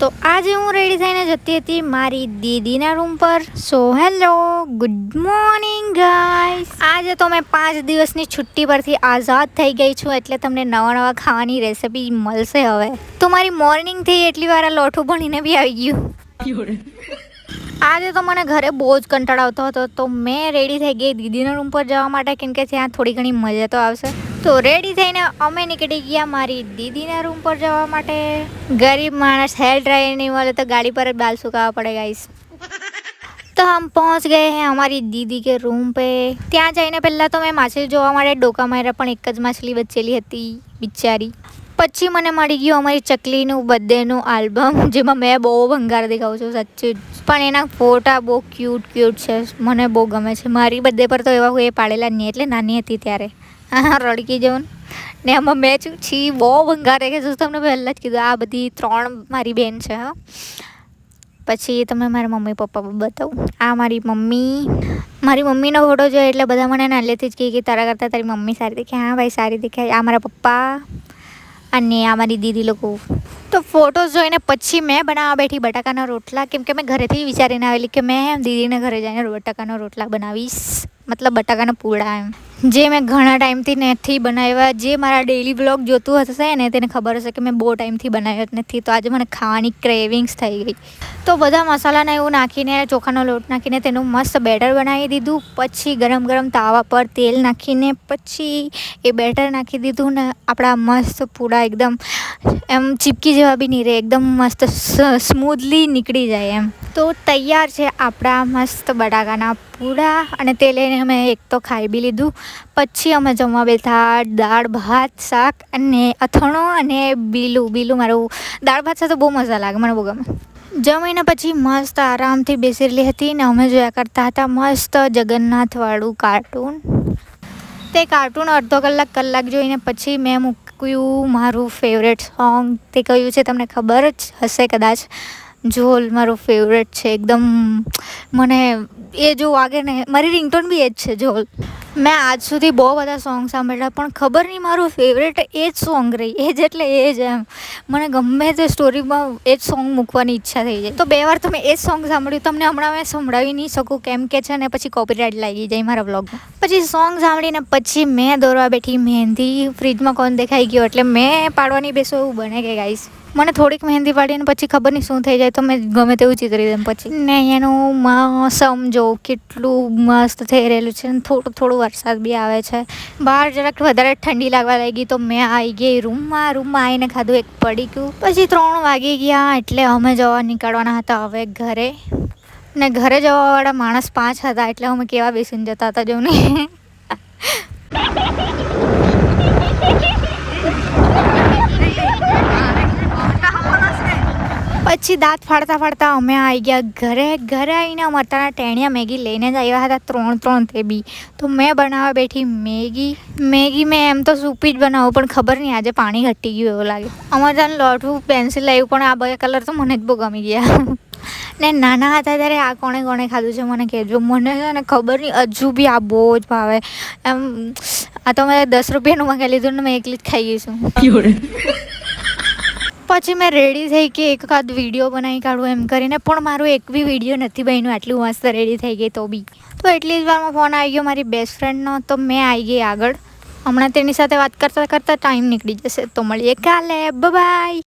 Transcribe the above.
તો આજે હું રેડી થઈને જતી હતી મારી દીદીના રૂમ પર. So hello, good morning guys. આજે તો મેં 5 દિવસની છુટ્ટી પરથી આઝાદ થઈ ગઈ છું, એટલે તમને નવા ખાવાની રેસિપી મળશે હવે. તો મારી મોર્નિંગ થઈ એટલી વાર આ લોઠું ભણીને બી આવી ગયું. આજે તો મને ઘરે બહુ જ કંટાળો આવતો હતો, તો મેં રેડી થઈ ગઈ દીદીના રૂમ પર જવા માટે, કેમ કે ત્યાં થોડી ઘણી મજા તો આવશે. તો રેડી થઈને અમે નીકળી ગયા મારી દીદીના રૂમ પર જવા માટે. ગરીબ માણસ હેર ડ્રાયર નહીં મળે તો ગાડી પર જ બાલ સુકાવવા પડે ગાઈસ. તો हम पहुंच गए हैं हमारी दीदी के रूम पे. ત્યાં જઈને પહેલાં તો મેં માછલી જોવા માટે ડોકા માર્યા, પણ એક જ માછલી બચેલી હતી બિચારી. પછી મને મળી ગયું અમારી ચકલીનું બર્થડેનું આલ્બમ, જેમાં મેં બહુ ભંગાર દેખાઉં છું સાચું જ, પણ એના ફોટા બહુ ક્યુટ છે. મને બહુ ગમે છે. મારી બર્થડે પર તો એવા કોઈ પાડેલા જ નહીં, એટલે નાની હતી ત્યારે. હા, રડકી જવું ને આમાં મેં છી બહુ ભંગાર દેખે છે. તમને પહેલાં જ કીધું, આ બધી 3 મારી બહેન છે. હા, પછી તમે મારા મમ્મી પપ્પા બતાવું. આ મારી મમ્મીનો ફોટો જોયો એટલે બધા મને નાનેથી જ કહે કે તારા કરતાં તારી મમ્મી સારી દેખાય. હા ભાઈ, સારી દેખાય. આ મારા પપ્પા અને આ મારી દીદી લોકો. તો ફોટોઝ જોઈને પછી મેં બનાવવા બેઠી બટાકાના રોટલા, કેમ કે મેં ઘરેથી વિચારીને આવેલી કે મેં દીદીને ઘરે જઈને બટાકાના રોટલા બનાવીશ, મતલબ બટાકાના પૂડા એમ, જે મેં ઘણા ટાઈમથી નથી બનાવ્યા. જે મારા ડેઈલી બ્લોગ જોતું હશે ને તેને ખબર હશે કે મેં બહુ ટાઈમથી બનાવ્યો જ નથી. તો આજે મને ખાવાની ક્રેવિંગ્સ થઈ ગઈ. તો બધા મસાલાને એવું નાખીને, ચોખાનો લોટ નાખીને તેનું મસ્ત બેટર બનાવી દીધું. પછી ગરમ તાવા પર તેલ નાખીને પછી એ બેટર નાખી દીધું ને આપણા મસ્ત પૂડા એકદમ એમ ચીપકી જેવા બી નહીં રહે, એકદમ મસ્ત સ્મૂથલી નીકળી જાય એમ. તો તૈયાર છે આપણા મસ્ત બટાકાના પૂડા, અને તે લઈને અમે એક તો ખાઈ બી લીધું. પછી અમે જમવા બેઠા. દાળ ભાત શાક અને અથાણું અને બીલું મારું દાળ ભાત સાથે બહુ મજા લાગે, મને બહુ ગમે. જમીને પછી મસ્ત આરામથી બેસેલી હતી ને અમે જોયા કરતા હતા મસ્ત જગન્નાથવાળું કાર્ટૂન. તે કાર્ટૂન અડધો કલાક જોઈને પછી મેં મૂક્યું મારું ફેવરેટ સોંગ. તે કયું છે તમને ખબર જ હશે કદાચ. ઝોલ મારું ફેવરેટ છે એકદમ. મને એ જો વાગે ને, મારી રિંગટોન બી એ જ છે ઝોલ. મેં આજ સુધી બહુ બધા સોંગ સાંભળ્યા, પણ ખબર નહીં મારું ફેવરેટ એ જ સોંગ રહી. એ જ એટલે એ જ એમ. મને ગમે તે સ્ટોરીમાં એ જ સોંગ મૂકવાની ઈચ્છા થઈ જાય. તો 2 વાર તો મેં એ જ સોંગ સાંભળ્યું. તમને હમણાં મેં સંભળાવી નહીં શકું, કેમ કે છે ને પછી કોપીરાઇટ લાગી જાય મારા વ્લોગમાં. પછી સોંગ સાંભળીને પછી મેં દોરવા બેઠી મહેંદી. ફ્રીજમાં કોણ દેખાઈ ગયો એટલે મેં પાડવાની બેસો એવું બને કે ગાઈસ. મને થોડીક મહેંદી પાડીને પછી ખબર નહીં શું થઈ જાય, તો મેં ગમે તેવું ચિતરી દઉં. પછી ને એનું મોસમ જો કેટલું મસ્ત થઈ રહેલું છે. થોડું વરસાદ બી આવે છે. બહાર જરાક વધારે ઠંડી લાગવા લાગી, તો મેં આવી ગઈ રૂમમાં આવીને ખાધું એક પડીકું. પછી 3 વાગી ગયા એટલે અમે નીકળવાના હતા હવે ઘરે. ને ઘરે જવાવાળા માણસ 5 હતા, એટલે અમે કેવા બેસીને જતા હતા જો ને. પછી દાંત ફાડતા અમે આવી ગયા ઘરે આવીને અમારા ટેણિયા મેગી લઈને જ આવ્યા હતા 3 તે બી. તો મેં બનાવવા બેઠી મેગી મેં એમ તો સૂપી જ બનાવું, પણ ખબર નહીં આજે પાણી ઘટી ગયું એવું લાગે. અમારે ત્યાં લોઠું પેન્સિલ આવ્યું, પણ આ બધા કલર તો મને જ બહુ ગમી ગયા. ને નાના હતા ત્યારે આ કોણે ખાધું છે મને કહેજો. મને છે ને ખબર નહીં, હજુ બી આ બહુ જ ભાવે એમ. આ તો મેં 10 રૂપિયાનું મંગાવી લીધું ને મેં એકલી જ ખાઈ ગઈ છું. પછી મેં રેડી થઈ કે એકાદ વિડીયો બનાવી કાઢું એમ કરીને, પણ મારું એક બી વિડીયો નથી બન્યું. આટલું મસ્ત રેડી થઈ ગઈ તો બી. તો એટલી જ વારમાં ફોન આવી ગયો મારી બેસ્ટ ફ્રેન્ડનો, તો મેં આવી ગઈ આગળ. હમણાં તેની સાથે વાત કરતાં ટાઈમ નીકળી જશે. તો મળીએ કાલે. બાય.